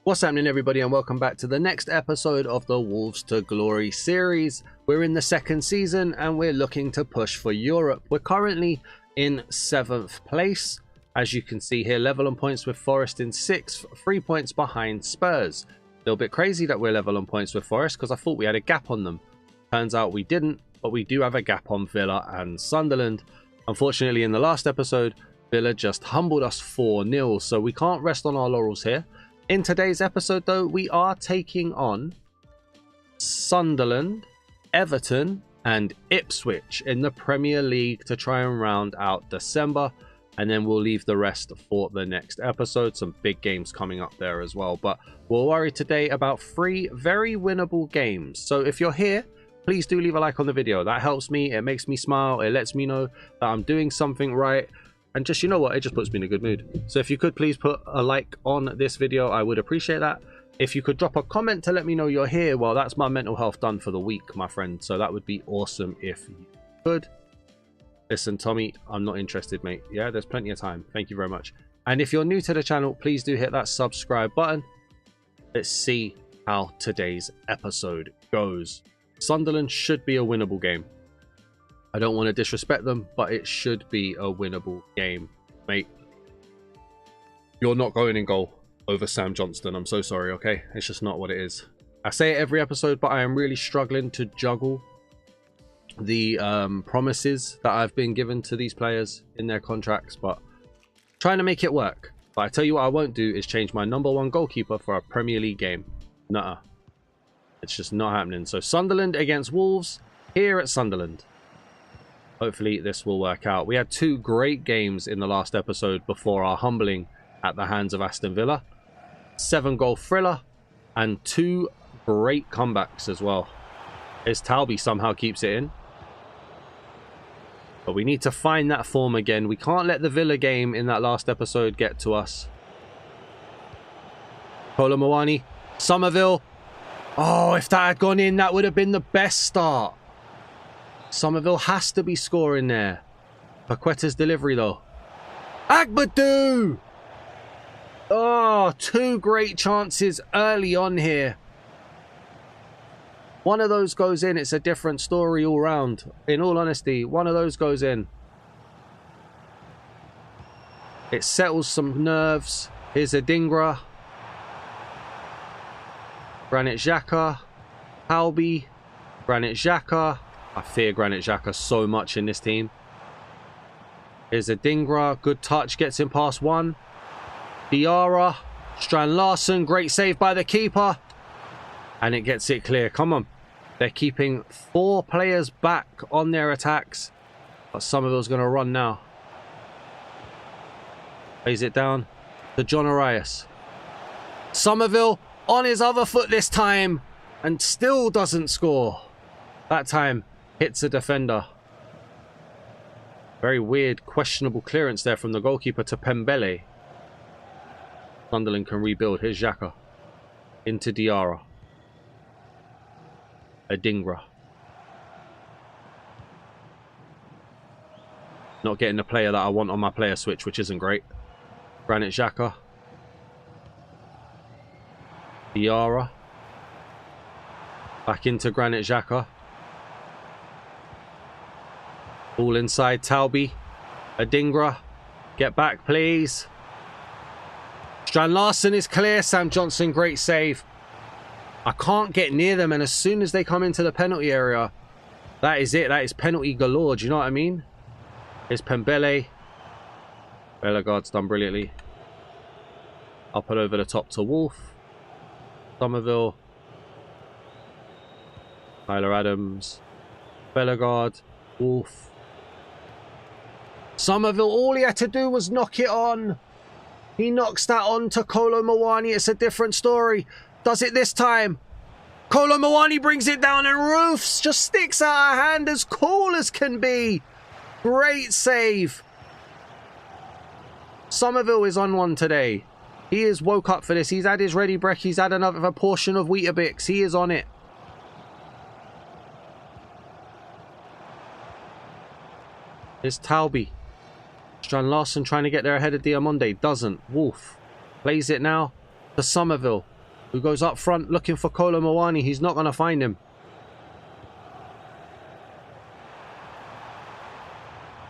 What's happening, everybody, and welcome back to the next episode of the Wolves to Glory series. We're in the second season and we're looking to push for Europe. We're currently in 7th place. As you can see here, level on points with Forest in 6th, 3 points behind Spurs. A little bit crazy that we're level on points with Forest because I thought we had a gap on them. Turns out we didn't, but we do have a gap on Villa and Sunderland. Unfortunately, in the last episode, Villa just humbled us 4-0, so we can't rest on our laurels here. In today's episode, though, we are taking on Sunderland, Everton and Ipswich in the Premier League to try and round out December. And then we'll leave the rest for the next episode. Some big games coming up there as well. But we'll worry today about 3 very winnable games. So if you're here, please do leave a like on the video. That helps me. It makes me smile. It lets me know that I'm doing something right. And just, you know what, it just puts me in a good mood. So if you could please put a like on this video, I would appreciate that. If you could drop a comment to let me know you're here, well, that's my mental health done for the week, my friend. So that would be awesome if you could. Listen, Tommy, I'm not interested, mate. Yeah, there's plenty of time. Thank you very much. And if you're new to the channel, please do hit that subscribe button. Let's see how today's episode goes. Sunderland should be a winnable game. I don't want to disrespect them, but it should be a winnable game, mate. You're not going in goal over Sam Johnston. I'm so sorry, okay? It's just not what it is. I say it every episode, but I am really struggling to juggle the promises that I've been given to these players in their contracts, but trying to make it work. But I tell you what I won't do is change my #1 goalkeeper for a Premier League game. Nuh-uh. It's just not happening. So Sunderland against Wolves here at Sunderland. Hopefully this will work out. We had 2 great games in the last episode before our humbling at the hands of Aston Villa. 7-goal thriller and 2 great comebacks as well. As Talby somehow keeps it in. But we need to find that form again. We can't let the Villa game in that last episode get to us. Kolo Muani. Somerville. Oh, if that had gone in, that would have been the best start. Somerville has to be scoring there. Paqueta's delivery, though. Agbadou! Oh, 2 great chances early on here. One of those goes in, it's a different story all round. In all honesty, one of those goes in. It settles some nerves. Here's a Dingra. Granit Xhaka. Halby. Granit Xhaka. I fear Granit Xhaka so much in this team. Here's a Dingra. Good touch. Gets him past 1. Diarra. Strand Larsen. Great save by the keeper. And it gets it clear. Come on. They're keeping 4 players back on their attacks. But Somerville's going to run now. Plays it down to John Arias. Somerville on his other foot this time. And still doesn't score. That time hits a defender. Very weird, questionable clearance there from the goalkeeper to Pembele. Sunderland can rebuild. Here's Xhaka. Into Diarra. Adingra. Not getting the player that I want on my player switch, which isn't great. Granit Xhaka. Diarra. Back into Granit Xhaka. All inside Talby. Adingra. Get back, please. Strand Larsen is clear. Sam Johnson, great save. I can't get near them, and as soon as they come into the penalty area, that is it. That is penalty galore. Do you know what I mean? Here's Pembele. Bellegarde's done brilliantly. Up and over the top to Wolf. Somerville. Tyler Adams. Bellegarde. Wolf. Somerville, all he had to do was knock it on. He knocks that on to Kolo Muani. It's a different story. Does it this time. Kolo Muani brings it down and Roofs just sticks out a hand as cool as can be. Great save. Somerville is on one today. He is woke up for this. He's had his ready break. He's had another portion of Weetabix. He is on it. Here's Talby. Strand Larsen trying to get there ahead of Diamonde. Doesn't. Wolf plays it now to Somerville, who goes up front looking for Kolo Muani. He's not going to find him.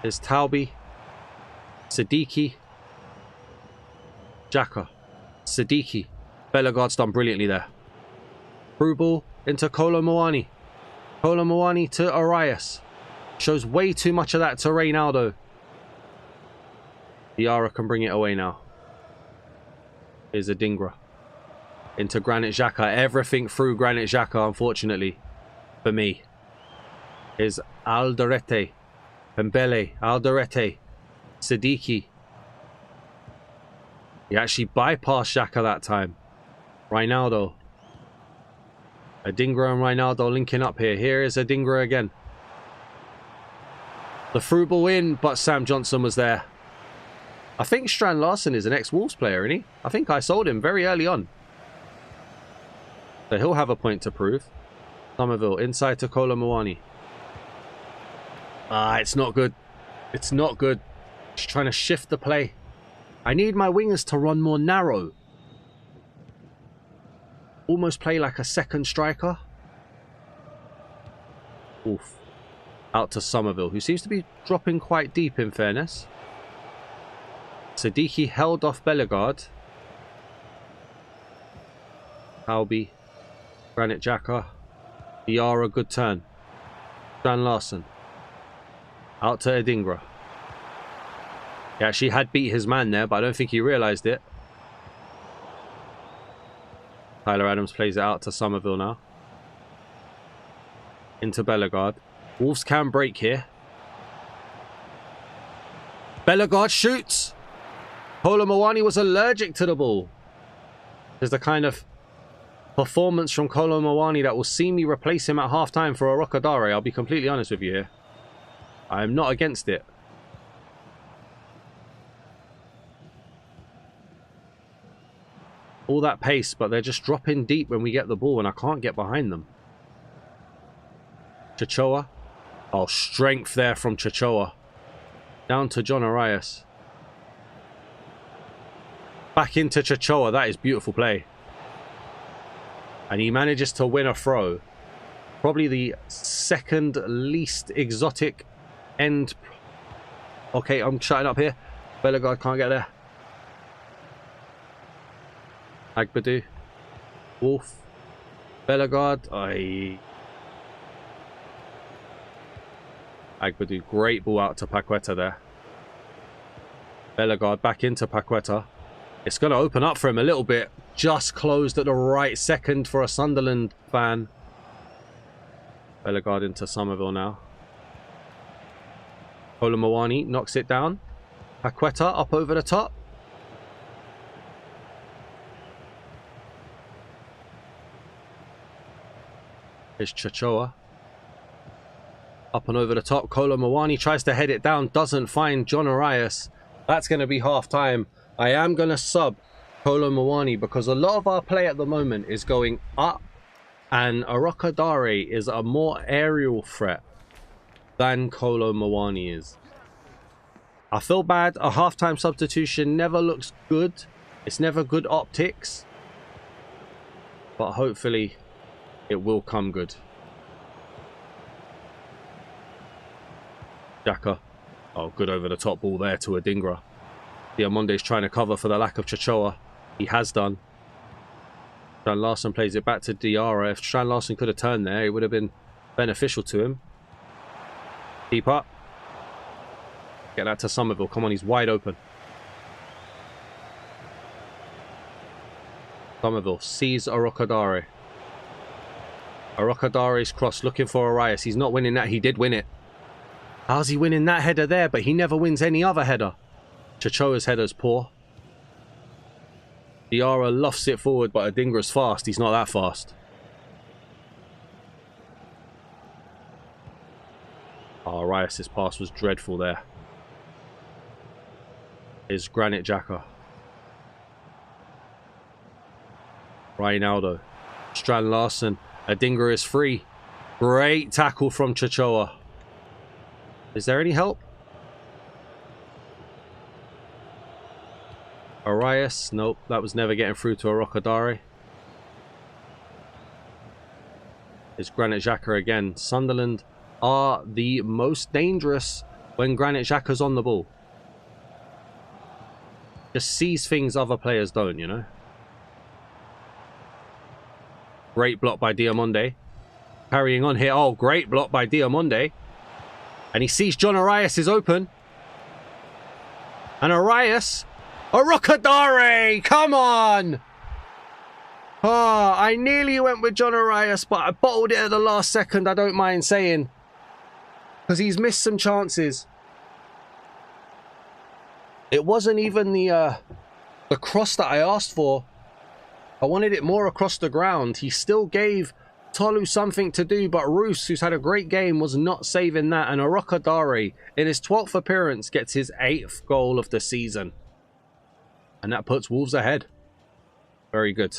There's Taubi, Siddiqui, Xhaka, Siddiqui. Bellegarde's done brilliantly there. Through ball into Kolo Muani. Kolo Muani to Arias. Shows way too much of that to Reynaldo. Diarra can bring it away now. Here's Adingra. Into Granit Xhaka. Everything through Granit Xhaka, unfortunately, for me. Here's Alderete. Pembele. Alderete. Siddiqui. He actually bypassed Xhaka that time. Reynaldo. Adingra and Reynaldo linking up here. Here is Adingra again. The through ball in, but Sam Johnson was there. I think Strand Larsen is an ex-Wolves player, isn't he? I think I sold him very early on. So he'll have a point to prove. Somerville inside to Kolo Muani. It's not good. It's not good. Just trying to shift the play. I need my wingers to run more narrow. Almost play like a second striker. Oof. Out to Somerville, who seems to be dropping quite deep in fairness. Siddiqui held off Bellegarde. Halby. Granit Xhaka. Diarra, good turn. Strand Larsen. Out to Adingra. He actually had beat his man there, but I don't think he realised it. Tyler Adams plays it out to Somerville now. Into Bellegarde. Wolves can break here. Bellegarde shoots. Kolo Muani was allergic to the ball. There's the kind of performance from Kolo Muani that will see me replace him at half-time for a Rocadare. I'll be completely honest with you here. I am not against it. All that pace, but they're just dropping deep when we get the ball and I can't get behind them. Chachoa. Oh, strength there from Chachoa. Down to John Arias. Back into Chachoa. That is beautiful play. And he manages to win a throw. Probably the second least exotic end. Okay, I'm shutting up here. Bellegarde can't get there. Agbadu. Wolf. Bellegarde. Agbadu, great ball out to Paqueta there. Bellegarde back into Paqueta. It's going to open up for him a little bit. Just closed at the right second for a Sunderland fan. Bellegarde into Somerville now. Kolo Muani knocks it down. Paqueta up over the top. Here's Chachoa. Up and over the top. Kolo Muani tries to head it down. Doesn't find John Arias. That's going to be half time. I am going to sub Kolo Muani because a lot of our play at the moment is going up. And Rocadare is a more aerial threat than Kolo Muani is. I feel bad. A half-time substitution never looks good. It's never good optics. But hopefully it will come good. Xhaka. Oh, good over the top ball there to Adingra. Diamonde's trying to cover for the lack of Chachoa. He has done. Strand Larsen plays it back to Diarra. If Strand Larsen could have turned there, it would have been beneficial to him. Keep up. Get that to Somerville. Come on, he's wide open. Somerville sees Rocadare. Rocadare's cross looking for Arias. He's not winning that. He did win it. How's he winning that header there? But he never wins any other header. Chachoa's header's poor. Diarra lofts it forward, but Adingra's fast. He's not that fast. Oh, Arias' pass was dreadful there. Here's Granit Xhaka. Reynaldo. Strand Larsen. Adingra is free. Great tackle from Chachoa. Is there any help? Arias. Nope, that was never getting through to Arokadare. It's Granit Xhaka again. Sunderland are the most dangerous when Granit Xhaka's on the ball. Just sees things other players don't, you know. Great block by Diamonde. Carrying on here. Oh, great block by Diamonde. And he sees John Arias is open. And Arias. Arokadare! Come on! Oh, I nearly went with John Arias, but I bottled it at the last second, I don't mind saying. Because he's missed some chances. It wasn't even the cross that I asked for. I wanted it more across the ground. He still gave Tolu something to do, but Roos, who's had a great game, was not saving that. And Arokadare, in his 12th appearance, gets his 8th goal of the season. And that puts Wolves ahead. Very good.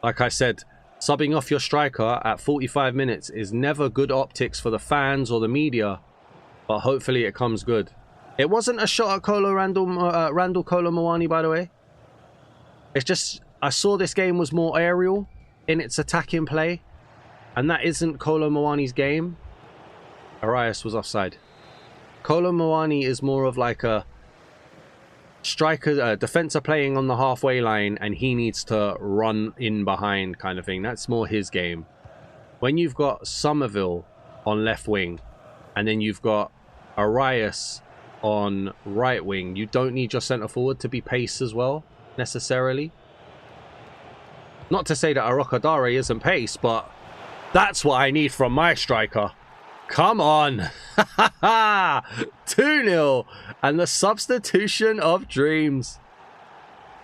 Like I said, subbing off your striker at 45 minutes is never good optics for the fans or the media, but hopefully it comes good. It wasn't a shot at Randall Kolo Muani, by the way. It's just, I saw this game was more aerial in its attacking play, and that isn't Kolo Muani's game. Arias was offside. Kolo Muani is more of like a striker, defender playing on the halfway line, and he needs to run in behind kind of thing. That's more his game. When you've got Somerville on left wing, and then you've got Arias on right wing, you don't need your centre forward to be pace as well, necessarily. Not to say that Arokadare isn't pace, but that's what I need from my striker. Come on. 2-0. And the substitution of dreams.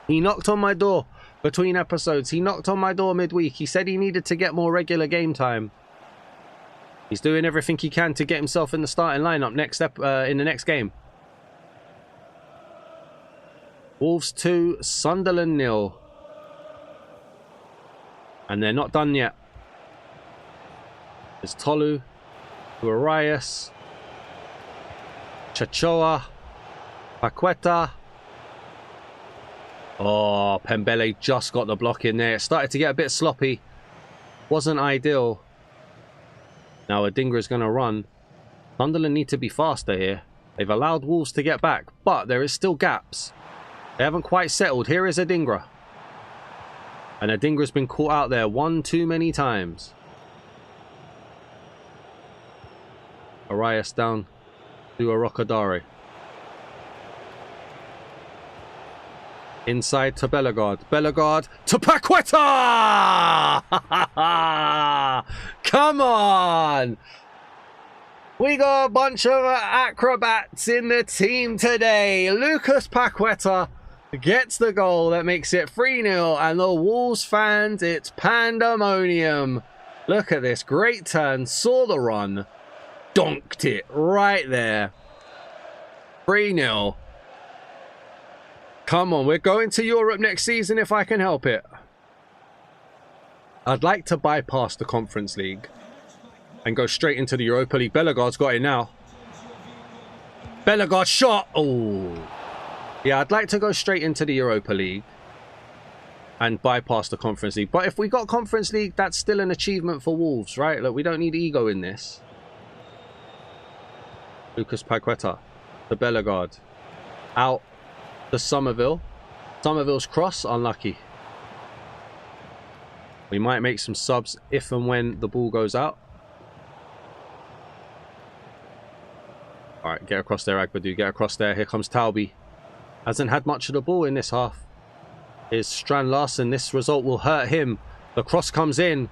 He knocked on my door between episodes. He knocked on my door midweek. He said he needed to get more regular game time. He's doing everything he can to get himself in the starting lineup in the next game. Wolves 2, Sunderland 0. And they're not done yet. There's Tolu, Arias, Chachoa, Paqueta. Oh, Pembele just got the block in there. It started to get a bit sloppy. Wasn't ideal. Now Adingra's going to run. Sunderland need to be faster here. They've allowed Wolves to get back, but there is still gaps. They haven't quite settled. Here is Adingra. And Adingra's been caught out there one too many times. Arias down to Arokadare. Inside to Bellegarde. Bellegarde to Paqueta! Come on! We got a bunch of acrobats in the team today. Lucas Paqueta gets the goal that makes it 3-0, and the Wolves fans, it's pandemonium. Look at this, great turn, saw the run, donked it right there. 3-0. Come on, we're going to Europe next season if I can help it. I'd like to bypass the Conference League and go straight into the Europa League. Bellegarde's got it now. Bellegarde shot. Oh. Yeah, I'd like to go straight into the Europa League and bypass the Conference League. But if we got Conference League, that's still an achievement for Wolves, right? Look, we don't need ego in this. Lucas Paqueta, the Bellegarde. Out to Somerville. Somerville's cross, unlucky. We might make some subs if and when the ball goes out. Alright, get across there, Agbadu. Get across there. Here comes Taubi. Hasn't had much of the ball in this half. Here's Strand Larsen. This result will hurt him. The cross comes in.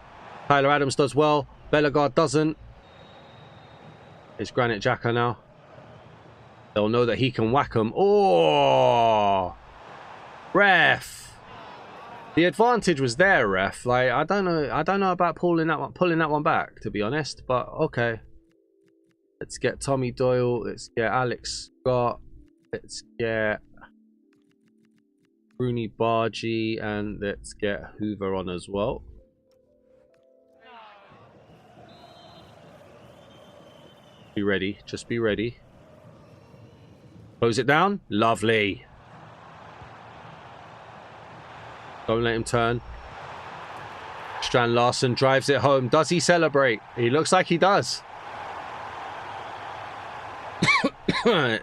Tyler Adams does well. Bellegarde doesn't. It's Granit Xhaka now. They'll know that he can whack them. Oh! Ref! The advantage was there, ref. Like, I don't know about pulling that one back, to be honest, but okay. Let's get Tommy Doyle. Let's get Alex Scott. Let's get Rooney Bargy, and let's get Hoover on as well. Be ready. Just be ready. Close it down. Lovely. Don't let him turn. Strand Larsen drives it home. Does he celebrate? He looks like he does.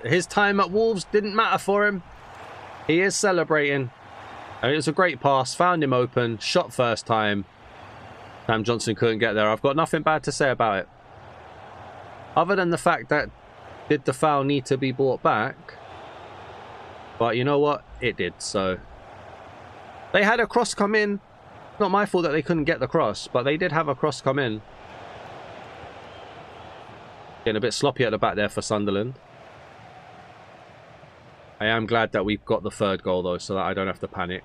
His time at Wolves didn't matter for him. He is celebrating. And it was a great pass. Found him open. Shot first time. Sam Johnson couldn't get there. I've got nothing bad to say about it. Other than the fact that did the foul need to be brought back? But you know what? It did. So they had a cross come in. Not my fault that they couldn't get the cross, but they did have a cross come in. Getting a bit sloppy at the back there for Sunderland. I am glad that we've got the third goal though, so that I don't have to panic.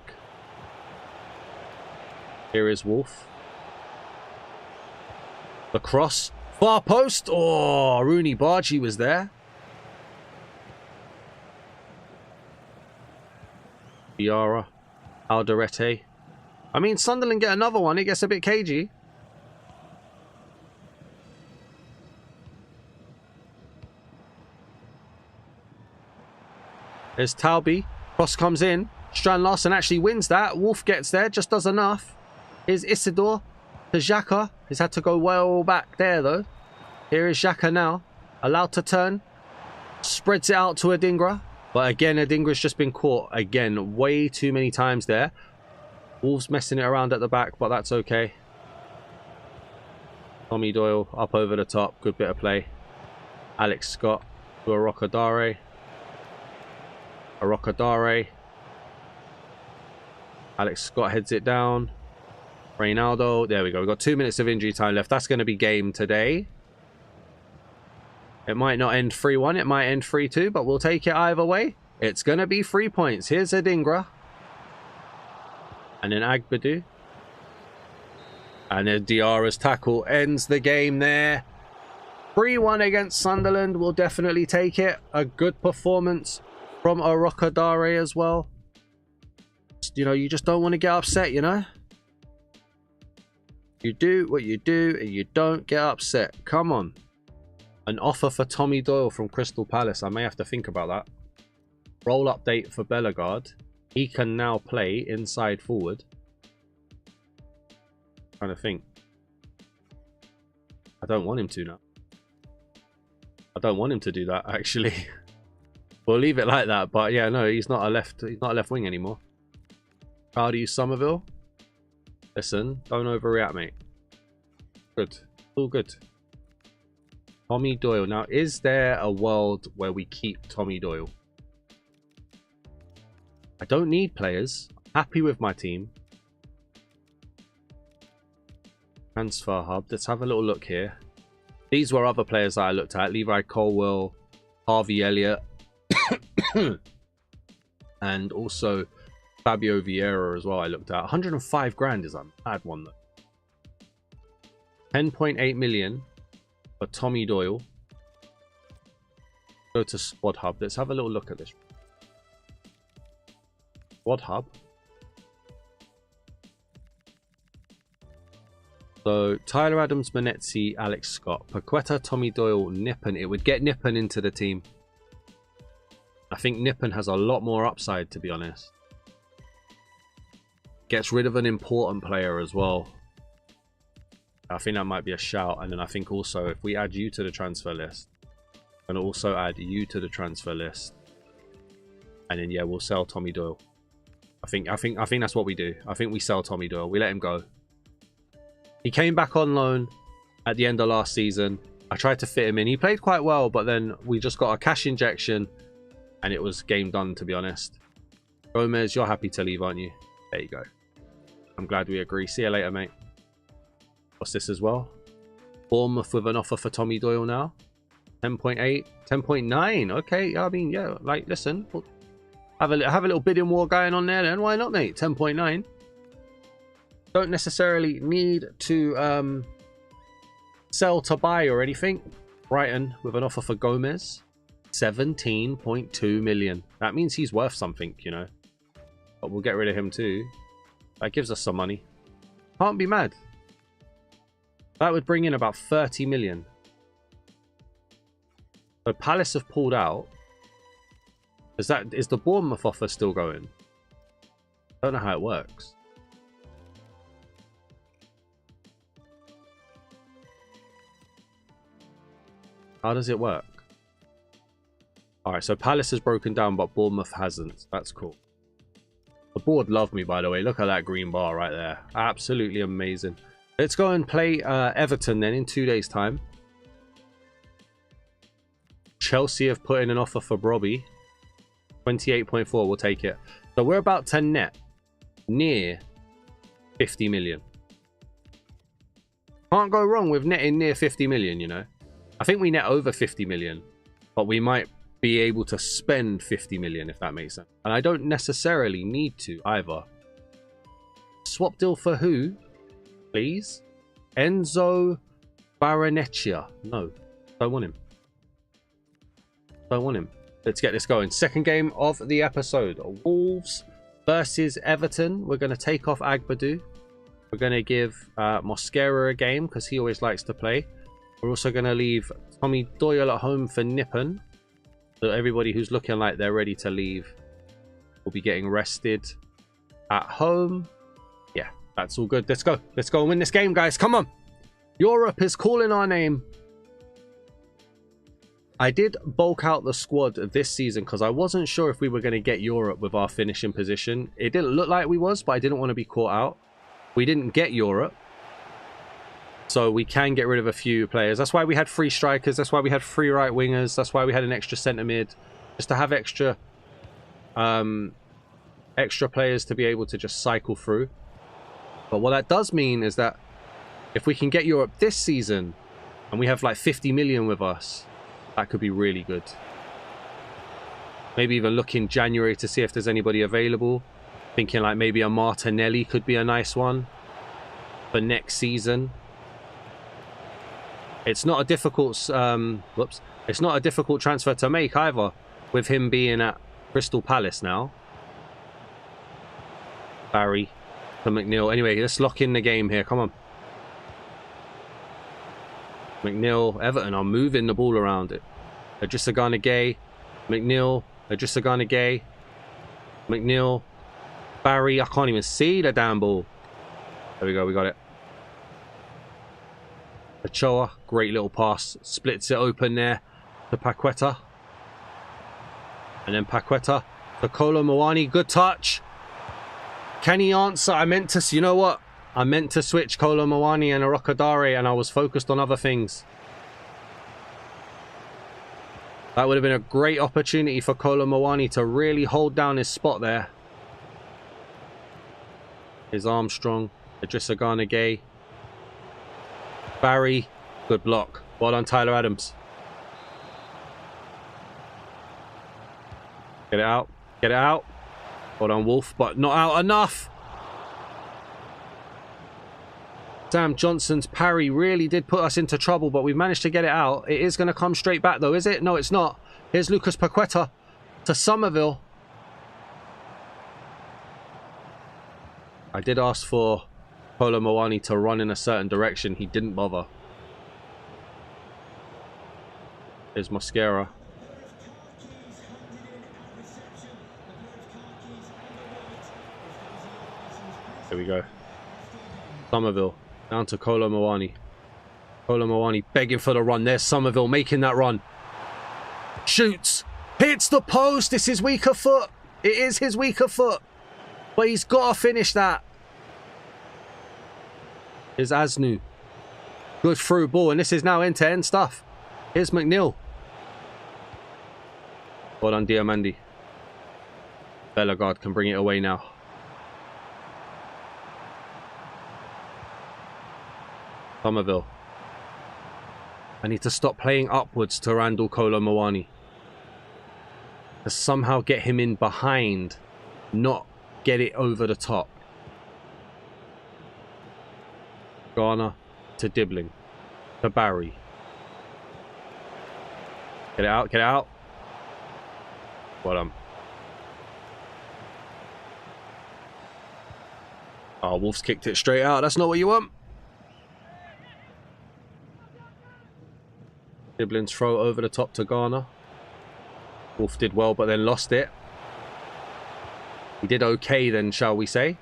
Here is Wolf. The cross. Far post. Oh, Rooney Bargy was there. Diarra. Alderete. I mean, Sunderland get another one. It gets a bit cagey. There's Talby. Cross comes in. Strand Larsen actually wins that. Wolf gets there. Just does enough. Here's Isidore. To Xhaka. He's had to go well back there, though. Here is Xhaka now. Allowed to turn. Spreads it out to Adingra. But again, Adingra's just been caught. Again, way too many times there. Wolves messing it around at the back, but that's okay. Tommy Doyle up over the top. Good bit of play. Alex Scott to Arokadare. Arokadare. Alex Scott heads it down. Reynaldo. There we go. We've got 2 minutes of injury time left. That's going to be game today. It might not end 3-1. It might end 3-2, but we'll take it either way. It's going to be 3 points. Here's Adingra. And then Agbadu. And then Diarra's tackle ends the game there. 3-1 against Sunderland. We'll definitely take it. A good performance from Arokadare as well. You know, you just don't want to get upset, you know? You do what you do and you don't get upset. Come on. An offer for Tommy Doyle from Crystal Palace. I may have to think about that. Role update for Bellegarde. He can now play inside forward. Trying to think. I don't want him to now. I don't want him to do that, actually. We'll leave it like that. But yeah, no, he's not a left wing anymore. Proud of you, Somerville. Listen, don't overreact, mate. Good. All good. Tommy Doyle. Now, is there a world where we keep Tommy Doyle? I don't need players. I'm happy with my team. Transfer hub. Let's have a little look here. These were other players that I looked at. Levi Colwill, Harvey Elliott, and also Fabio Vieira as well I looked at. 105 grand is a mad one though. 10.8 million for Tommy Doyle. Go to Squad Hub. Let's have a little look at this. Squad Hub. So Tyler Adams, Manetzi, Alex Scott, Paqueta, Tommy Doyle, Nippen. It would get Nippen into the team. I think Nippen has a lot more upside, to be honest. Gets rid of an important player as well. I think that might be a shout. And then I think also if we add you to the transfer list, and also add you to the transfer list, and then yeah, we'll sell Tommy Doyle. I think that's what we do. I think we sell Tommy Doyle. We let him go. He came back on loan at the end of last season. I tried to fit him in. He played quite well, but then we just got a cash injection and it was game done, to be honest. Gomez, you're happy to leave, aren't you? There you go. I'm glad we agree. See you later, mate. What's this as well? Bournemouth with an offer for Tommy Doyle now. 10.8, 10.9. Okay, I mean, yeah, like, listen. We'll have a little bidding war going on there then. Why not, mate? 10.9. Don't necessarily need to sell to buy or anything. Brighton with an offer for Gomez. 17.2 million. That means he's worth something, you know. But we'll get rid of him too. That gives us some money. Can't be mad. That would bring in about 30 million. So Palace have pulled out. Is the Bournemouth offer still going? I don't know how it works. How does it work? All right, so Palace has broken down, but Bournemouth hasn't. That's cool. The board love me, by the way. Look at that green bar right there. Absolutely amazing. Let's go and play Everton then in 2 days' time. Chelsea have put in an offer for Brobby. 28.4, we'll take it. So we're about to net near 50 million. Can't go wrong with netting near 50 million, you know. I think we net over 50 million, but we might be able to spend 50 million, if that makes sense. And I don't necessarily need to either. Swap deal for who? Please? Enzo Baroneccia. No, don't want him. Don't want him. Let's get this going. Second game of the episode. Wolves versus Everton. We're going to take off Agbadu. We're going to give Mosquera a game because he always likes to play. We're also going to leave Tommy Doyle at home for Nippon. So everybody who's looking like they're ready to leave will be getting rested at home. Yeah, that's all good. Let's go. Let's go and win this game, guys. Come on. Europe is calling our name. I did bulk out the squad this season because I wasn't sure if we were going to get Europe with our finishing position. It didn't look like we was, but I didn't want to be caught out. We didn't get Europe. So we can get rid of a few players. That's why we had 3 strikers. That's why we had 3 right wingers. That's why we had an extra centre mid. Just to have extra players to be able to just cycle through. But what that does mean is that if we can get Europe this season and we have like 50 million with us, that could be really good. Maybe even look in January to see if there's anybody available. Thinking like maybe a Martinelli could be a nice one for next season. It's not a difficult it's not a difficult transfer to make either, with him being at Crystal Palace now. Barry to McNeil. Anyway, let's lock in the game here. Come on. McNeil, Everton are moving the ball around it. Idrissa Gana Gueye, McNeil, Idrissa Gana Gueye, McNeil, Barry. I can't even see the damn ball. There we go, we got it. Ochoa, great little pass, splits it open there to Paqueta. And then Paqueta for Kolo Muani, good touch. Can he answer? I meant to, you know what? I meant to switch Kolo Muani and Arokadare and I was focused on other things. That would have been a great opportunity for Kolo Muani to really hold down his spot there. His Armstrong, Idrissa Gana Gueye. Barry, good block. Well done, Tyler Adams. Get it out. Get it out. Well done, Wolf, but not out enough. Sam Johnson's parry really did put us into trouble, but we've managed to get it out. It is going to come straight back, though, is it? No, it's not. Here's Lucas Paqueta to Somerville. I did ask for Kolo Muani to run in a certain direction. He didn't bother. Here's Mosquera. Here we go. Somerville down to Kolo Muani. Kolo Muani begging for the run. There's Somerville making that run. Shoots. Hits the post. It's his weaker foot. It is his weaker foot. But he's got to finish that. Here's Asnu. Good through ball. And this is now end-to-end stuff. Here's McNeil. Well done, Diamandi. Bellegarde can bring it away now. Somerville. I need to stop playing upwards to Randall Kolo Muani. To somehow get him in behind. Not get it over the top. Garner to Dibbling. To Barry. Get it out, get it out. Well done. Oh, Wolves kicked it straight out. That's not what you want. Dibbling's throw over the top to Garner. Wolf did well, but then lost it. He did okay then, shall we say.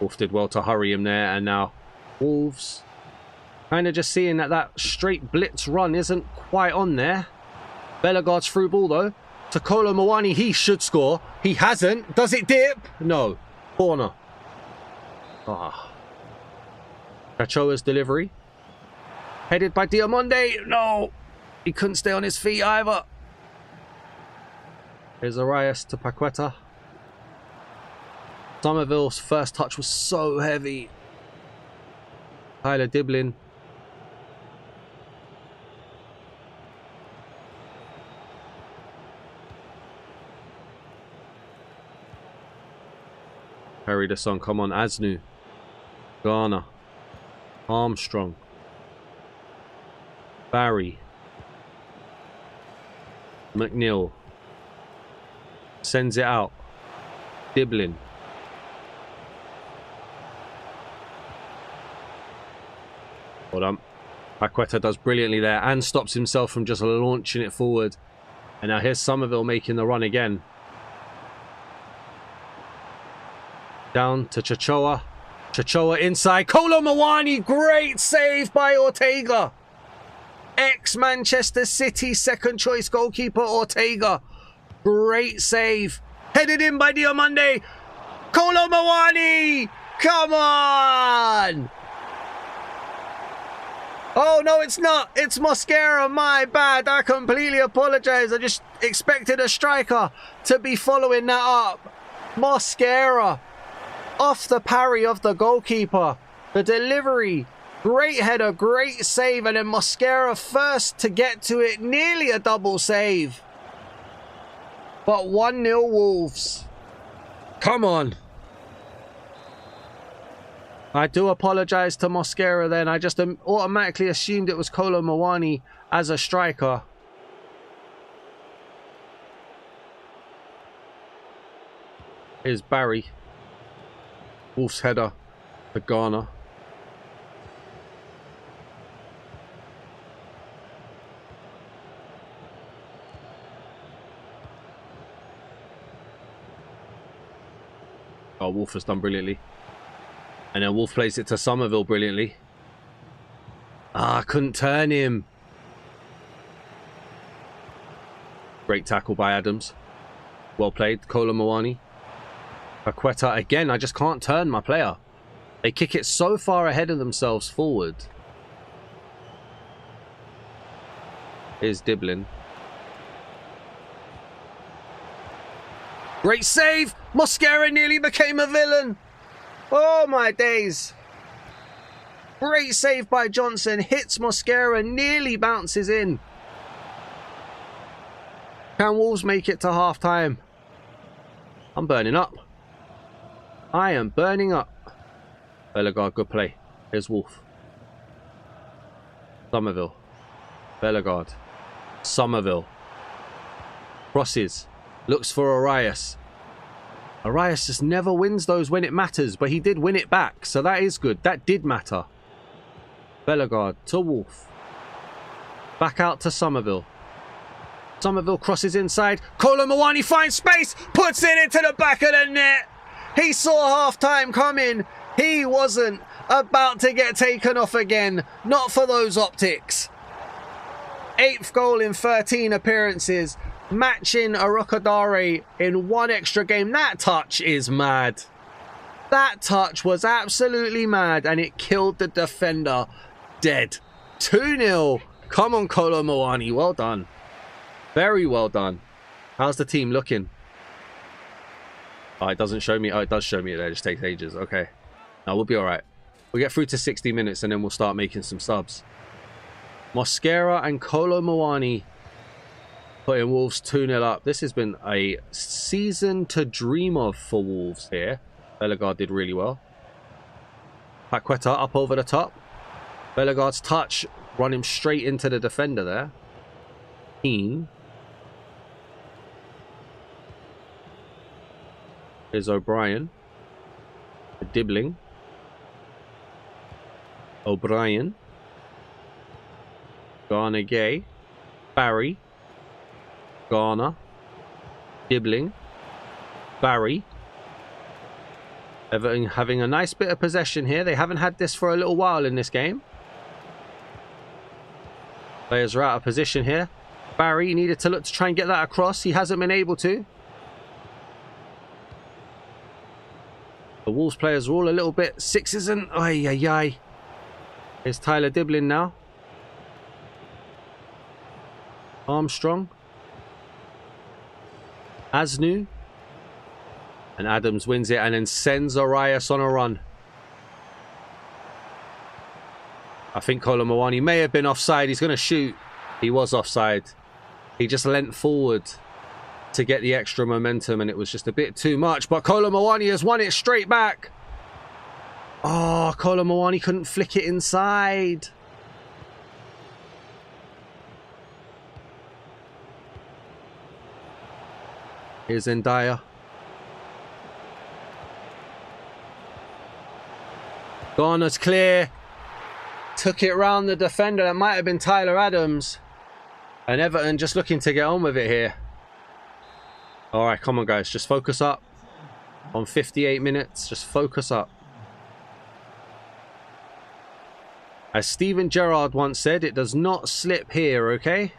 Wolf did well to hurry him there, and now Wolves kind of just seeing that that straight blitz run isn't quite on there. Bellegarde's through ball though to Kolo Muani. He should score. He hasn't. Does it dip? No. Corner. Ah. Cachoa's delivery. Headed by Diamonde. No. He couldn't stay on his feet either. Here's Arias to Paqueta. Somerville's first touch was so heavy. Tyler Diblin. Carry this on. Come on, Asnu. Garner. Armstrong. Barry. McNeil. Sends it out. Diblin. Hold on. Paqueta does brilliantly there and stops himself from just launching it forward. And now here's Somerville making the run again. Down to Chachoa. Chachoa inside. Kolo Muani. Great save by Ortega. Ex-Manchester City second choice goalkeeper Ortega. Great save. Headed in by Diomande. Kolo Muani. Come on. Oh, no, it's not. It's Mosquera. My bad. I completely apologize. I just expected a striker to be following that up. Mosquera. Off the parry of the goalkeeper. The delivery. Great header. Great save. And then Mosquera first to get to it. Nearly a double save. But 1-0 Wolves. Come on. I do apologise to Mosquera then. I just automatically assumed it was Kolo Muani as a striker. Here's Barry. Wolf's header to Garner. Oh, Wolf has done brilliantly. And then Wolf plays it to Somerville brilliantly. Ah, couldn't turn him. Great tackle by Adams. Well played, Kolo Muani. Paqueta again, I just can't turn my player. They kick it so far ahead of themselves forward. Here's Diblin. Great save! Mosquera nearly became a villain. Oh my days. Great save by Johnson. Hits Mosquera, nearly bounces in. Can Wolves make it to half time? I'm burning up. I am burning up. Bellegarde, good play. Here's Wolf. Somerville. Bellegarde. Somerville. Crosses. Looks for Arias. Arias just never wins those when it matters, but he did win it back, so that is good. That did matter. Bellegarde to Wolf. Back out to Somerville. Somerville crosses inside. Kolo Muani finds space, puts it into the back of the net. He saw half-time coming. He wasn't about to get taken off again. Not for those optics. 8th goal in 13 appearances. Matching Arokadare in 1 extra game. That touch is mad. That touch was absolutely mad, and it killed the defender dead. 2-0. Come on, Kolo Muani. Well done. Very well done. How's the team looking? Oh, it doesn't show me. Oh, it does show me. It just takes ages. Okay. Now we'll be all right. We'll get through to 60 minutes, and then we'll start making some subs. Mosquera and Kolo Muani putting Wolves 2-0 up. This has been a season to dream of for Wolves here. Bellegarde did really well. Paqueta up over the top. Bellegarde's touch run him straight into the defender there. Keane. Here's O'Brien. Dibbling. O'Brien. Garner Gay. Barry. Garner. Dibbling. Barry. Everton having a nice bit of possession here. They haven't had this for a little while in this game. Players are out of position here. Barry needed to look to try and get that across. He hasn't been able to. The Wolves players are all a little bit sixes and... Ay, ay, ay. Here's Tyler Diblin now. Armstrong. Asnu. And Adams wins it and then sends Arias on a run. I think Kolomowani may have been offside. He's going to shoot. He was offside. He just leant forward to get the extra momentum and it was just a bit too much. But Kolomowani has won it straight back. Oh, Kolomowani couldn't flick it inside. Here's Ndaya. Garner's clear. Took it round the defender. That might have been Tyler Adams. And Everton just looking to get on with it here. Alright, come on guys. Just focus up. On 58 minutes. Just focus up. As Steven Gerrard once said, it does not slip here, okay?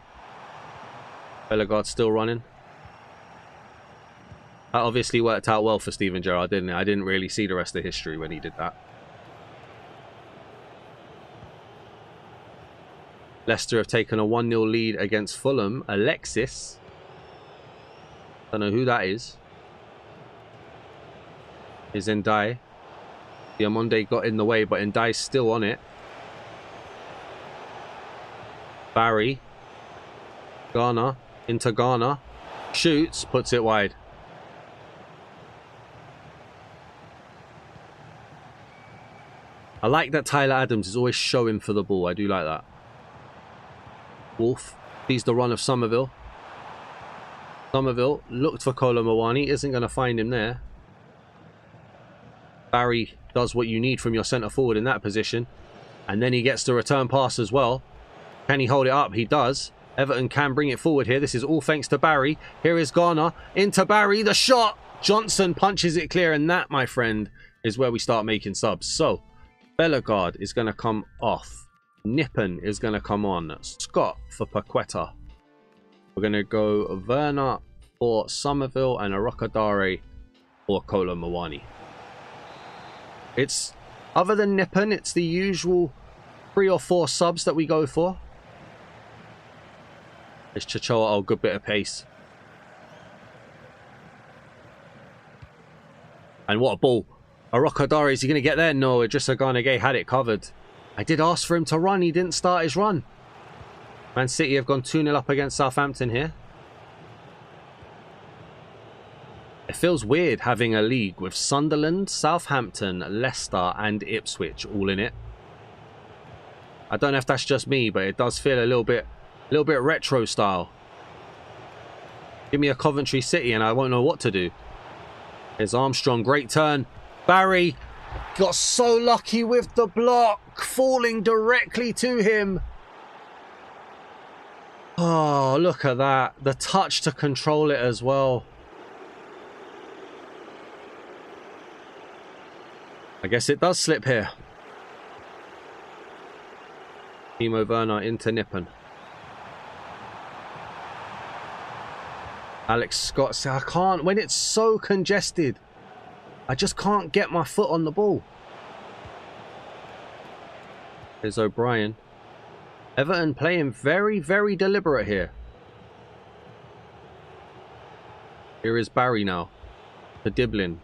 Bellegarde's still running. That obviously worked out well for Steven Gerrard, didn't it? I didn't really see the rest of history when he did that. Leicester have taken a 1-0 lead against Fulham. Alexis. Don't know who that is. Is Ndiaye. Diamonde got in the way, but Ndiaye's still on it. Barry. Garner. Into Garner. Shoots. Puts it wide. I like that Tyler Adams is always showing for the ball. I do like that. Wolf sees the run of Somerville. Somerville looked for Kolomowani. Isn't going to find him there. Barry does what you need from your centre forward in that position. And then he gets the return pass as well. Can he hold it up? He does. Everton can bring it forward here. This is all thanks to Barry. Here is Garner. Into Barry. The shot. Johnson punches it clear. And that, my friend, is where we start making subs. So, Bellegarde is going to come off. Nippen is going to come on. Scott for Paqueta. We're going to go Werner for Somerville and Arokadare for Kolomowani. It's, other than Nippen, it's the usual 3 or 4 subs that we go for. It's Chichoa. Oh, good bit of pace. And what a ball. Arokadare, is he going to get there? No, Idrissa Gana Gueye had it covered. I did ask for him to run. He didn't start his run. Man City have gone 2-0 up against Southampton here. It feels weird having a league with Sunderland, Southampton, Leicester and Ipswich all in it. I don't know if that's just me, but it does feel a little bit retro style. Give me a Coventry City and I won't know what to do. Here's Armstrong. Great turn. Barry got so lucky with the block, falling directly to him. Oh, look at that. The touch to control it as well. I guess it does slip here. Timo Werner into Nippen. Alex Scott said, I can't, when it's so congested, I just can't get my foot on the ball. Here's O'Brien. Everton playing very, very deliberate here. Here is Barry now. To Diblin.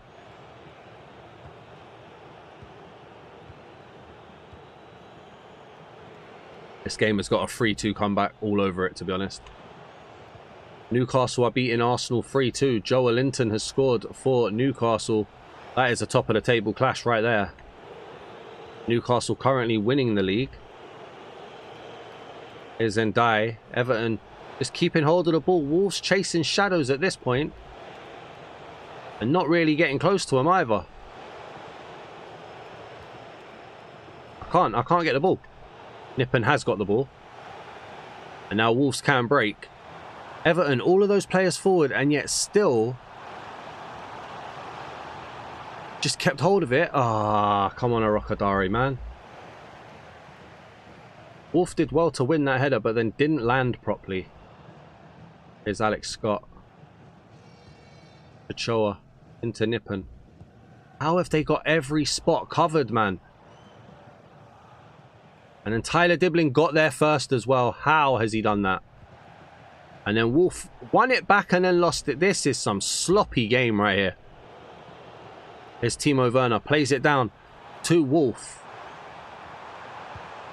This game has got a 3-2 comeback all over it, to be honest. Newcastle are beating Arsenal 3-2. Joe Linton has scored for Newcastle. That is a top of the table clash right there. Newcastle currently winning the league. Here's Ndiaye. Everton just keeping hold of the ball. Wolves chasing shadows at this point. And not really getting close to him either. I can't get the ball. Nippen has got the ball. And now Wolves can break. Everton, all of those players forward, and yet still Just kept hold of it. Ah, come on, Arokadari, man. Wolf did well to win that header, but then didn't land properly. Here's Alex Scott. Ochoa into Nippon. How have they got every spot covered, man? And then Tyler Dibling got there first as well. How has he done that? And then Wolf won it back and then lost it. This is some sloppy game right here. Here's Timo Werner. Plays it down to Wolf.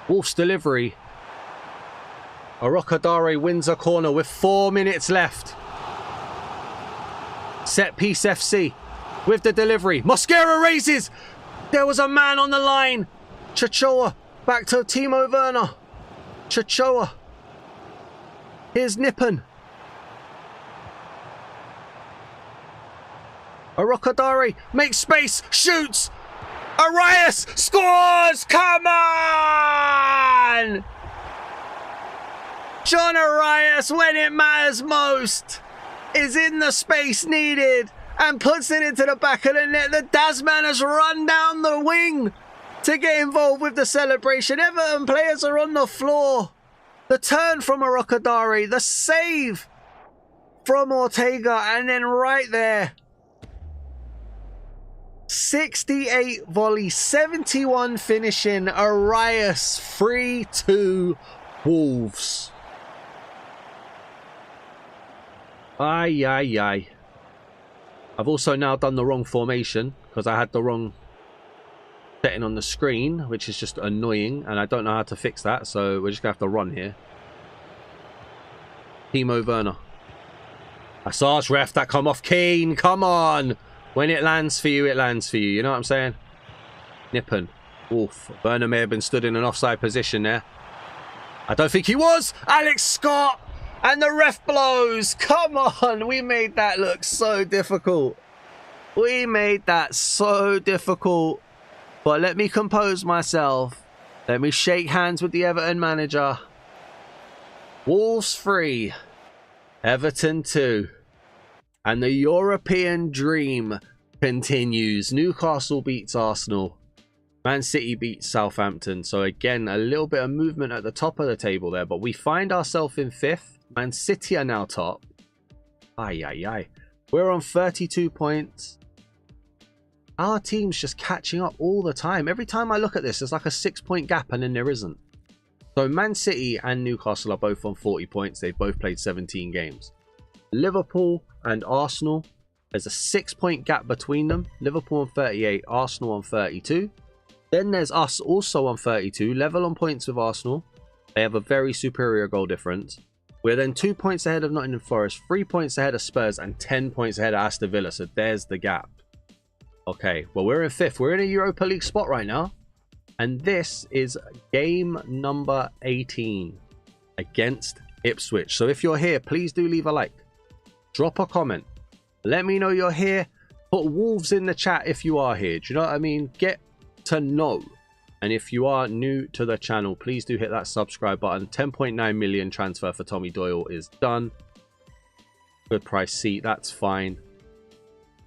Wolf's delivery. Arokadare wins a corner with 4 minutes left. Set piece FC with the delivery. Mosquera raises. There was a man on the line. Chachoa back to Timo Werner. Chachoa. Here's Nippon. Arokadare makes space. Shoots. Arias scores. Come on. John Arias, when it matters most, is in the space needed and puts it into the back of the net. The Dasman has run down the wing to get involved with the celebration. Everton players are on the floor. The turn from Arokadare, the save from Ortega, and then right there, 68 volley, 71 finishing. Arias 3-2 Wolves. Ay, ay, ay. I've also now done the wrong formation because I had the wrong setting on the screen, which is just annoying, and I don't know how to fix that, so we're just going to have to run here. Timo Werner. I saw us, ref, that come off. Keane, come on. When it lands for you, it lands for you. You know what I'm saying? Nippon. Wolf. Werner may have been stood in an offside position there. I don't think he was. Alex Scott. And the ref blows. Come on. We made that look so difficult. We made that so difficult. But let me compose myself. Let me shake hands with the Everton manager. Wolves 3. Everton 2. And the European dream continues. Newcastle beats Arsenal. Man City beats Southampton. So again, a little bit of movement at the top of the table there. But we find ourselves in 5th. Man City are now top. Ay, ay, ay. We're on 32 points. Our team's just catching up all the time. Every time I look at this, there's like a 6-point gap and then there isn't. So Man City and Newcastle are both on 40 points. They've both played 17 games. Liverpool and Arsenal, there's a 6-point gap between them. Liverpool on 38, Arsenal on 32. Then there's us also on 32, level on points with Arsenal. They have a very superior goal difference. We're then 2 points ahead of Nottingham Forest, 3 points ahead of Spurs, and 10 points ahead of Aston Villa. So there's the gap. Okay, well, we're in 5th. We're in a Europa League spot right now. And this is game number 18 against Ipswich. So if you're here, please do leave a like. Drop a comment. Let me know you're here. Put Wolves in the chat if you are here. Do you know what I mean? Get to know. And if you are new to the channel, please do hit that subscribe button. 10.9 million transfer for Tommy Doyle is done. Good price seat. That's fine.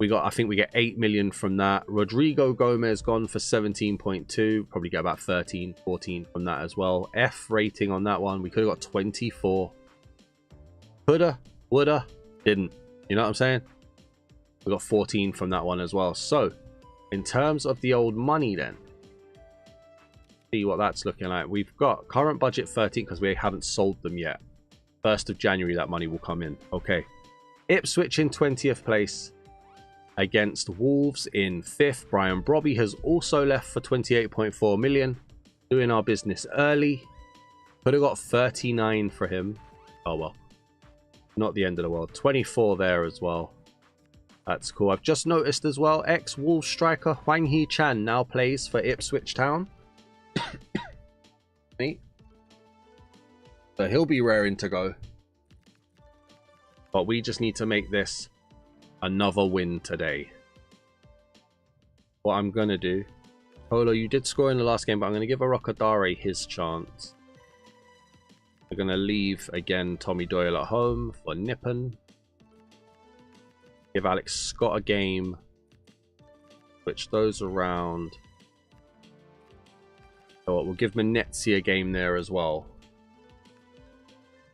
I think we get 8 million from that. Rodrigo Gomez gone for 17.2. Probably get about 13, 14 from that as well. F rating on that one. We could have got 24. Coulda, woulda, didn't. You know what I'm saying? We got 14 from that one as well. So, in terms of the old money then, see what that's looking like. We've got current budget 13 because we haven't sold them yet. 1st of January, that money will come in. Okay. Ipswich in 20th place against Wolves in 5th. Brian Brobby has also left for 28.4 million. Doing our business early. Could have got 39 for him. Oh well. Not the end of the world. 24 there as well. That's cool. I've just noticed as well, ex-Wolves striker Hwang Hee-chan now plays for Ipswich Town. Neat. So he'll be raring to go. But we just need to make this another win today. What I'm going to do... Polo, you did score in the last game, but I'm going to give Arokadare his chance. We're going to leave, again, Tommy Doyle at home for Nippon. Give Alex Scott a game. Switch those around. So we'll give Manetzi a game there as well.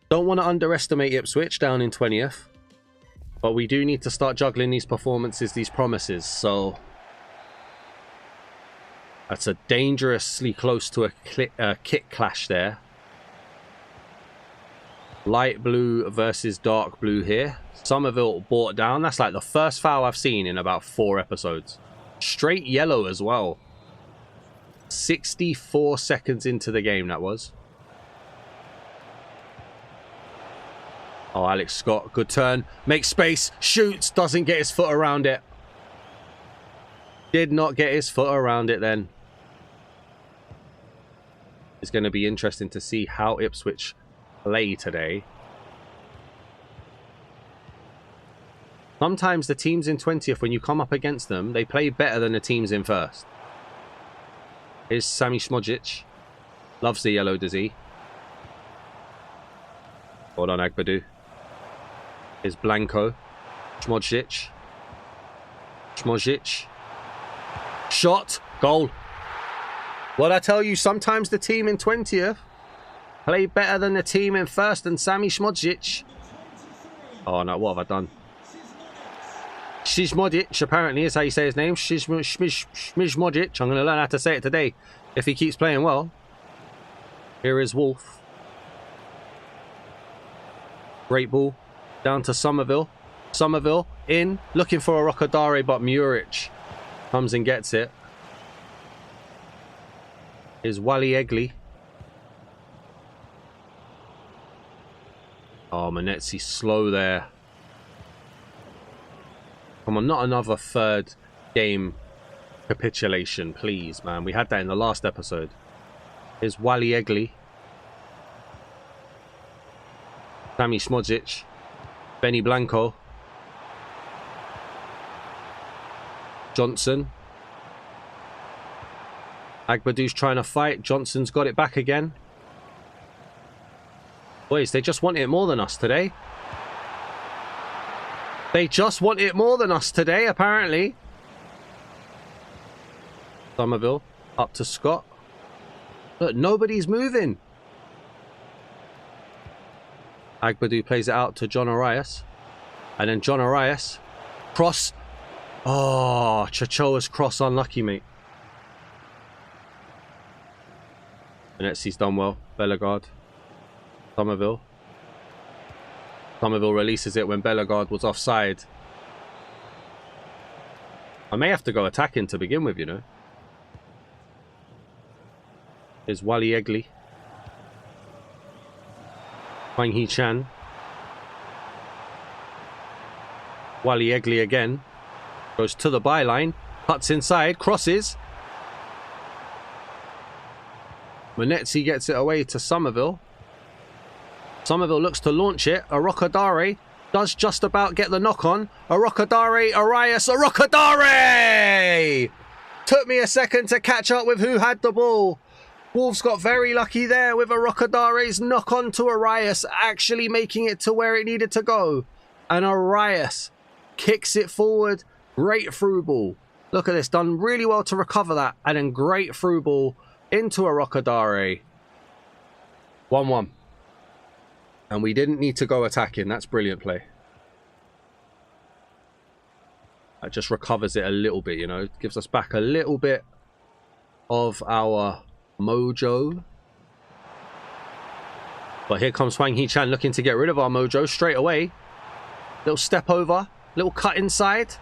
Don't want to underestimate Ipswich down in 20th. But we do need to start juggling these performances, these promises. So that's a dangerously close to a kick clash there. Light blue versus dark blue here. Somerville brought down. That's like the first foul I've seen in about 4 episodes. Straight yellow as well. 64 seconds into the game that was. Oh, Alex Scott, good turn. Makes space, shoots, doesn't get his foot around it. Did not get his foot around it then. It's going to be interesting to see how Ipswich play today. Sometimes the teams in 20th, when you come up against them, they play better than the teams in first. Here's Sami Šmodić. Loves the yellow, does he? Hold on, Agbadu. Here's Blanco. Šmodić. Šmodić. Shot. Goal. What I tell you, sometimes the team in 20th play better than the team in first, and Sami Šmodić. Oh no, what have I done? Šmodić, apparently is how you say his name. Šmodić. I'm going to learn how to say it today if he keeps playing well. Here is Wolf. Great ball. Down to Somerville. Somerville in. Looking for a Rokodare, but Muric comes and gets it. Here's Wally Egley. Oh, Manetzi slow there. Come on, not another third game capitulation, please, man. We had that in the last episode. Here's Wally Egley. Sami Šmodić. Benny Blanco. Johnson. Agbadu's trying to fight. Johnson's got it back again. Boys, they just want it more than us today. They just want it more than us today, apparently. Somerville up to Scott. Look, nobody's moving. Agbadu plays it out to John Arias. And then John Arias. Cross. Oh, Chachoa's cross unlucky, mate. Venetzi's done well. Bellegarde. Somerville. Somerville releases it when Bellegarde was offside. I may have to go attacking to begin with, you know. Here's Wally Egley. Hwang Hee-chan. Wally Egley again. Goes to the byline. Cuts inside. Crosses. Manetzi gets it away to Somerville. Somerville looks to launch it. Rokodare does just about get the knock on. Rokodare, Arias, Rokodare! Took me a second to catch up with who had the ball. Wolves got very lucky there with Rokodare's knock on to Arias, actually making it to where it needed to go. And Arias kicks it forward. Great through ball. Look at this, done really well to recover that. And then great through ball into a Rokodare. 1-1. And we didn't need to go attacking. That's brilliant play. That just recovers it a little bit, you know. Gives us back a little bit of our mojo. But here comes Hwang Hee-chan looking to get rid of our mojo straight away. Little step over. Little cut inside.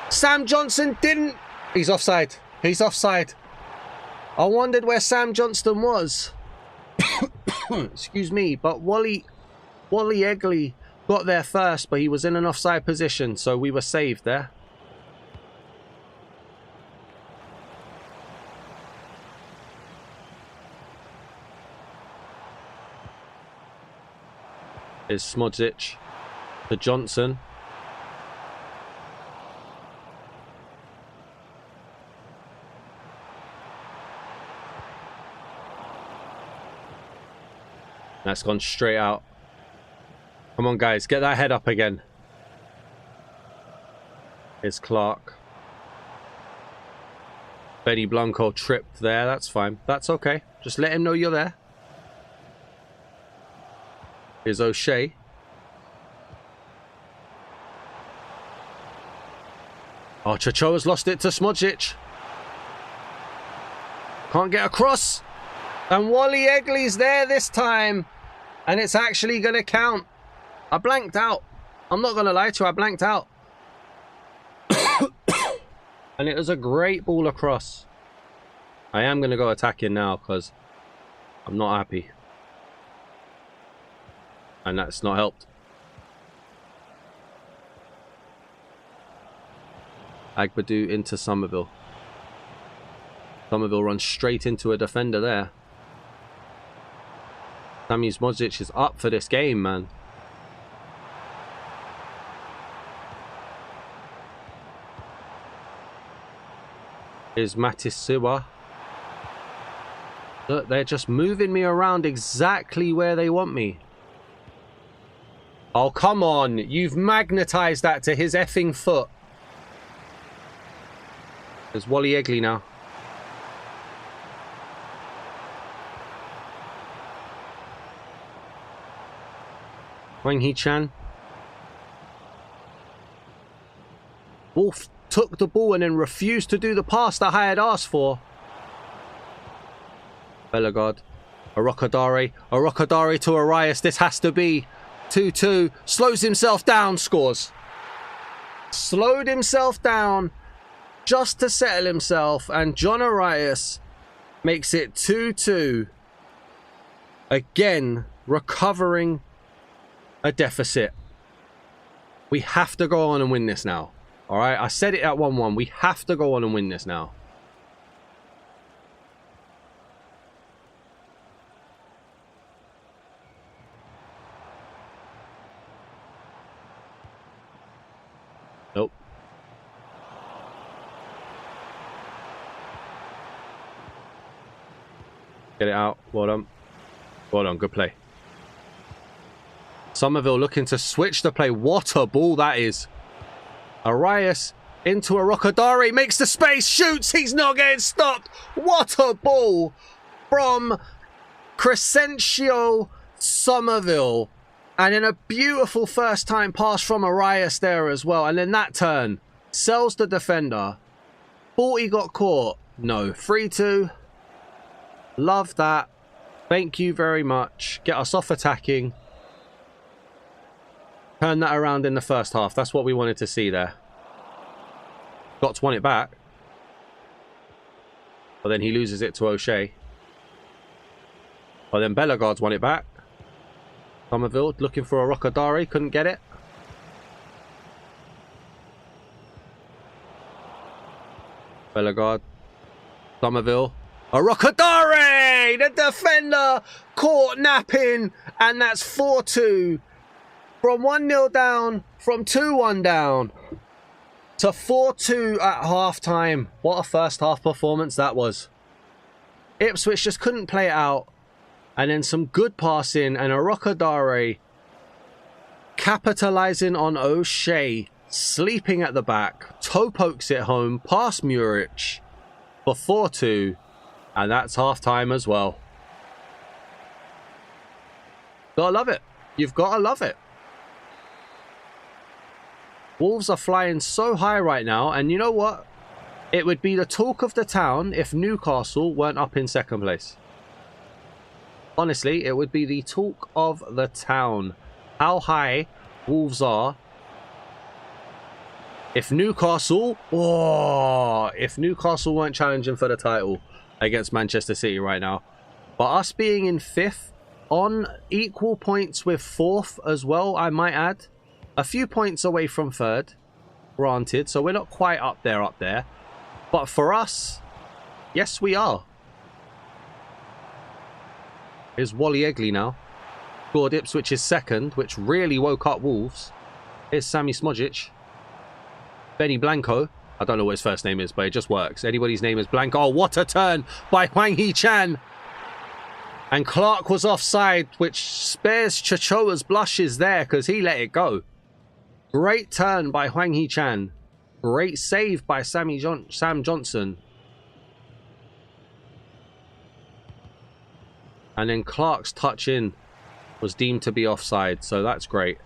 Sam Johnson didn't... He's offside. He's offside. I wondered where Sam Johnston was. Excuse me, but Wally Egley got there first, but he was in an offside position, so we were saved there. Here's Šmodić to Johnson. That's gone straight out. Come on, guys. Get that head up again. Here's Clark. Benny Blanco tripped there. That's fine. That's okay. Just let him know you're there. Here's O'Shea. Oh, Chachoa's lost it to Smodjic. Can't get across. And Wally Egley's there this time. And it's actually going to count. I blanked out. I'm not going to lie to you. I blanked out. And it was a great ball across. I am going to go attacking now because I'm not happy. And that's not helped. Agbadou into Somerville. Somerville runs straight into a defender there. Sami Smodjic is up for this game, man. Here's Matisiwa. Look, they're just moving me around exactly where they want me. Oh, come on. You've magnetized that to his effing foot. There's Wally Egley now. Wang Hee-chan. Wolf took the ball and then refused to do the pass that I had asked for. Bellegarde. Arokadare to Arias. This has to be 2-2. Slows himself down. Scores. Slowed himself down just to settle himself. And John Arias makes it 2-2. Again, recovering a deficit. We have to go on and win this now. All right, I said it at 1-1. We have to go on and win this now. Nope. Get it out. Well done. Well done. Good play. Somerville looking to switch the play. What a ball that is. Arias into Arokadare. Makes the space. Shoots. He's not getting stopped. What a ball from Crescencio Somerville. And then a beautiful first time pass from Arias there as well. And then that turn. Sells the defender. Thought he got caught. No. 3-2. Love that. Thank you very much. Get us off attacking. Turn that around in the first half. That's what we wanted to see there. Got to want it back. But then he loses it to O'Shea. But then Bellegarde's won it back. Somerville looking for a Arokadare. Couldn't get it. Bellegarde. Somerville. Arokadare! The defender caught napping. And that's 4-2. From 1-0 down, from 2-1 down, to 4-2 at half-time. What a first half performance that was. Ipswich just couldn't play it out. And then some good passing and Arokadare capitalising on O'Shea, sleeping at the back. Toe pokes it home past Muric for 4-2. And that's half-time as well. Gotta love it. You've got to love it. Wolves are flying so high right now, and you know what? It would be the talk of the town if Newcastle weren't up in second place. Honestly, it would be the talk of the town. How high Wolves are. If Newcastle weren't challenging for the title against Manchester City right now. But us being in 5th, on equal points with 4th as well, I might add. A few points away from 3rd, granted, so we're not quite up there. But for us, yes, we are. Here's Wally Egley now. Scored Ipswich's 2nd, which really woke up Wolves. Here's Sami Smodjic. Benny Blanco. I don't know what his first name is, but it just works. Anybody's name is Blanco. Oh, what a turn by Wang Hee-chan. And Clark was offside, which spares Chachoa's blushes there because he let it go. Great turn by Hwang Hee-chan. Great save by Sam Johnson. And then Clark's touch in was deemed to be offside, so that's great.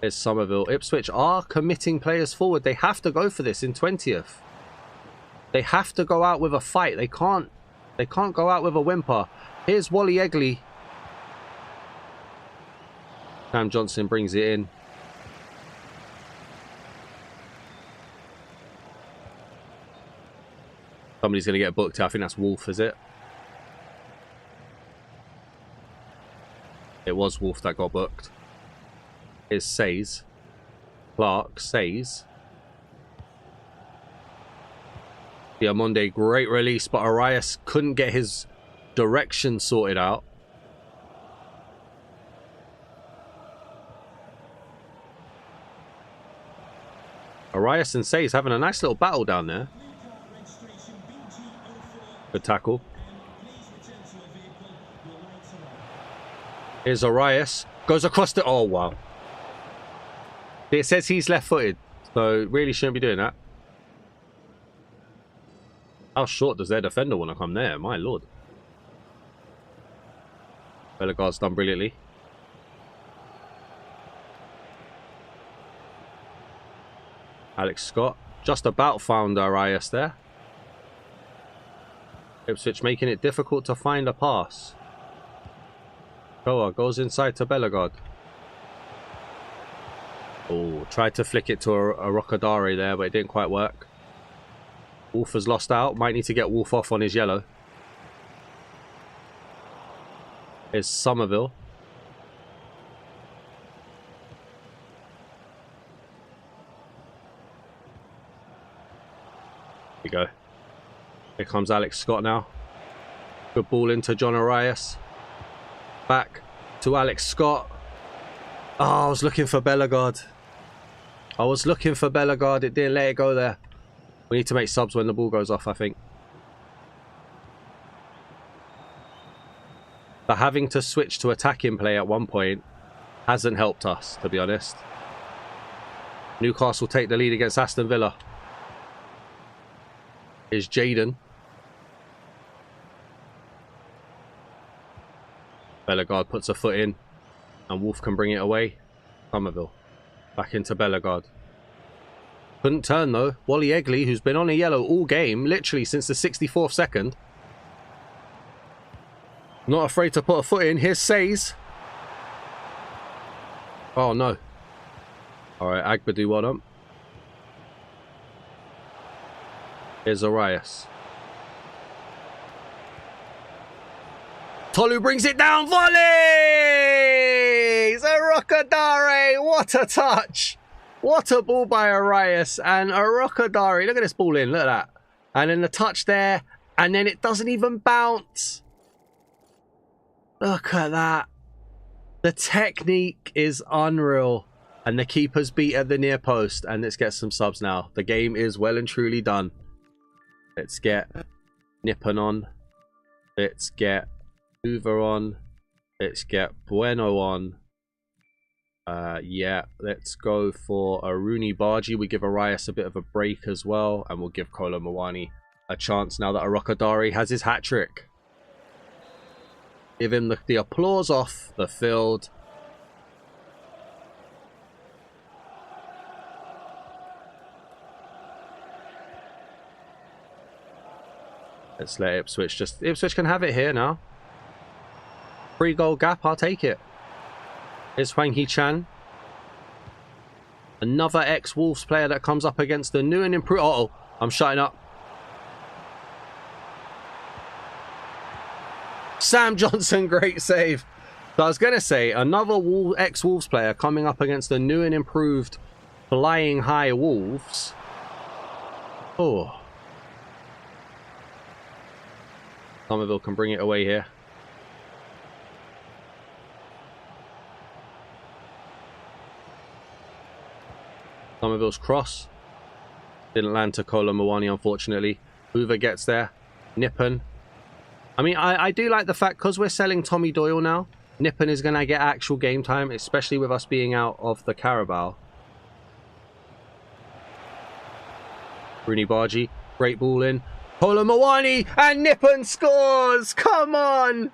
There's Somerville. Ipswich are committing players forward. They have to go for this in 20th. They have to go out with a fight. They can't go out with a whimper. Here's Wally Egley. Sam Johnson brings it in. Somebody's going to get booked. I think that's Wolf, is it? It was Wolf that got booked. Here's Says. Clark, Says. Diamonde, great release, but Arias couldn't get his direction sorted out. Arias and Says having a nice little battle down there. Good tackle. Here's Arias. Goes across the... Oh, wow. It says he's left-footed, so really shouldn't be doing that. How short does their defender want to come there? My lord. Bellegarde's done brilliantly. Alex Scott just about found Arias there. Ipswich making it difficult to find a pass. Koa goes inside to Bellegarde. Oh, tried to flick it to a Rocadari there, but it didn't quite work. Wolf has lost out. Might need to get Wolf off on his yellow. Here's Somerville. Here we go. Here comes Alex Scott now. Good ball into John Arias. Back to Alex Scott. Oh, I was looking for Bellegarde. It didn't let it go there. We need to make subs when the ball goes off, I think. But having to switch to attacking play at one point hasn't helped us, to be honest. Newcastle take the lead against Aston Villa. Here's Jaden. Bellegarde puts a foot in. And Wolf can bring it away. Somerville. Back into Bellegarde. Couldn't turn though. Wally Egley, who's been on a yellow all game, literally since the 64th second. Not afraid to put a foot in. Here's Says. Oh no. Alright, Agbadu, well done. Here's Arias. Tolu brings it down. Volley! Rocadari! What a touch! What a ball by Arias and Rocadari. Look at this ball in. Look at that. And then the touch there. And then it doesn't even bounce. Look at that. The technique is unreal. And the keeper's beat at the near post. And let's get some subs now. The game is well and truly done. Let's get Nippon on. Let's get Hoover on. Let's get Bueno on. Yeah, let's go for a Rooney Bargy. We give Arias a bit of a break as well. And we'll give Kolo Muani a chance now that Rocadari has his hat-trick. Give him the applause off the field. Let's let Ipswich Ipswich can have it here now. 3-goal gap, I'll take it. Here's Hwang Hee-chan. Another ex-Wolves player that comes up against the new and improved... Uh-oh, I'm shutting up. Sam Johnson, great save. So I was going to say, another ex-Wolves player coming up against the new and improved flying high Wolves. Oh. Somerville can bring it away here. Somerville's cross. Didn't land to Kolo Muani, unfortunately. Hoover gets there. Nippon. I mean, I do like the fact, because we're selling Tommy Doyle now, Nippon is going to get actual game time, especially with us being out of the Carabao. Rooney Bargy. Great ball in. Kolomawani and Nippon scores. Come on.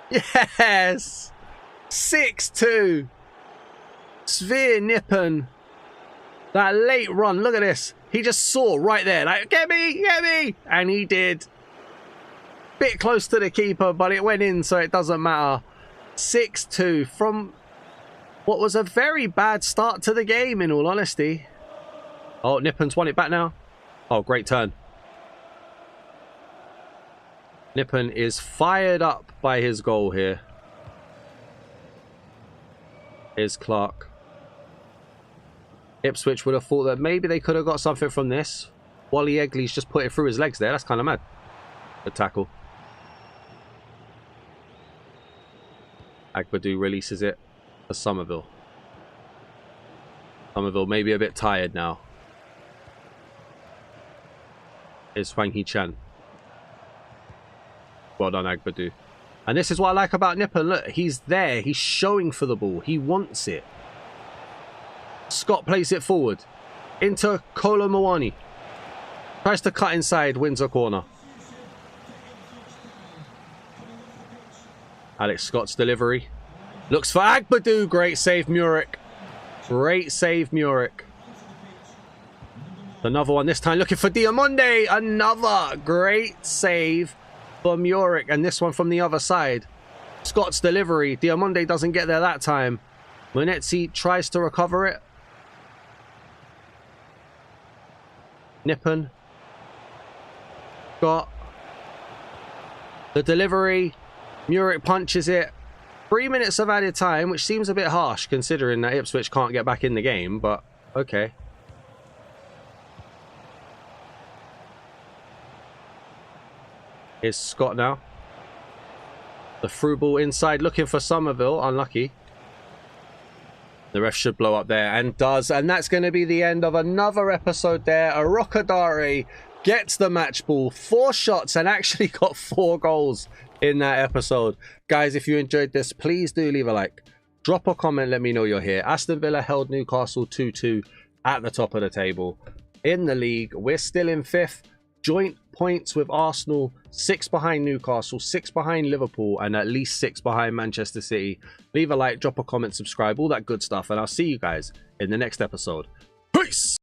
Yes. 6-2. Svir Nippon. That late run. Look at this. He just saw right there. Like, get me, get me. And he did. Bit close to the keeper, but it went in, so it doesn't matter. 6-2 from what was a very bad start to the game, in all honesty. Oh, Nippon's won it back now. Oh, great turn. Nippon is fired up by his goal here. Here's Clark. Ipswich would have thought that maybe they could have got something from this. Wally Egley's just put it through his legs there. That's kind of mad. Good tackle. Agbadu releases it for Somerville. Somerville maybe a bit tired now. Here's Hwang Hee-chan. Well done, Agbadu. And this is what I like about Nippon. Look, he's there. He's showing for the ball. He wants it. Scott plays it forward. Into Kolomawani. Tries to cut inside. Wins a corner. Alex Scott's delivery. Looks for Agbadu. Great save, Muric. Great save, Muric. Another one this time. Looking for Diamonde. Another great save for Muric. And this one from the other side. Scott's delivery. Diamonde doesn't get there that time. Munetsi tries to recover it. Nippon. Scott. The delivery. Muric punches it. 3 minutes of added time, which seems a bit harsh considering that Ipswich can't get back in the game, but okay. Here's Scott now. The through ball inside, looking for Somerville. Unlucky. The ref should blow up there, and does. And that's going to be the end of another episode there. Arokodare gets the match ball. 4 shots and actually got 4 goals in that episode. Guys, if you enjoyed this, please do leave a like. Drop a comment, let me know you're here. Aston Villa held Newcastle 2-2 at the top of the table. In the league, we're still in 5th. Joint points with Arsenal, 6 behind Newcastle, 6 behind Liverpool, and at least 6 behind Manchester City. Leave a like, drop a comment, subscribe, all that good stuff, and I'll see you guys in the next episode. Peace!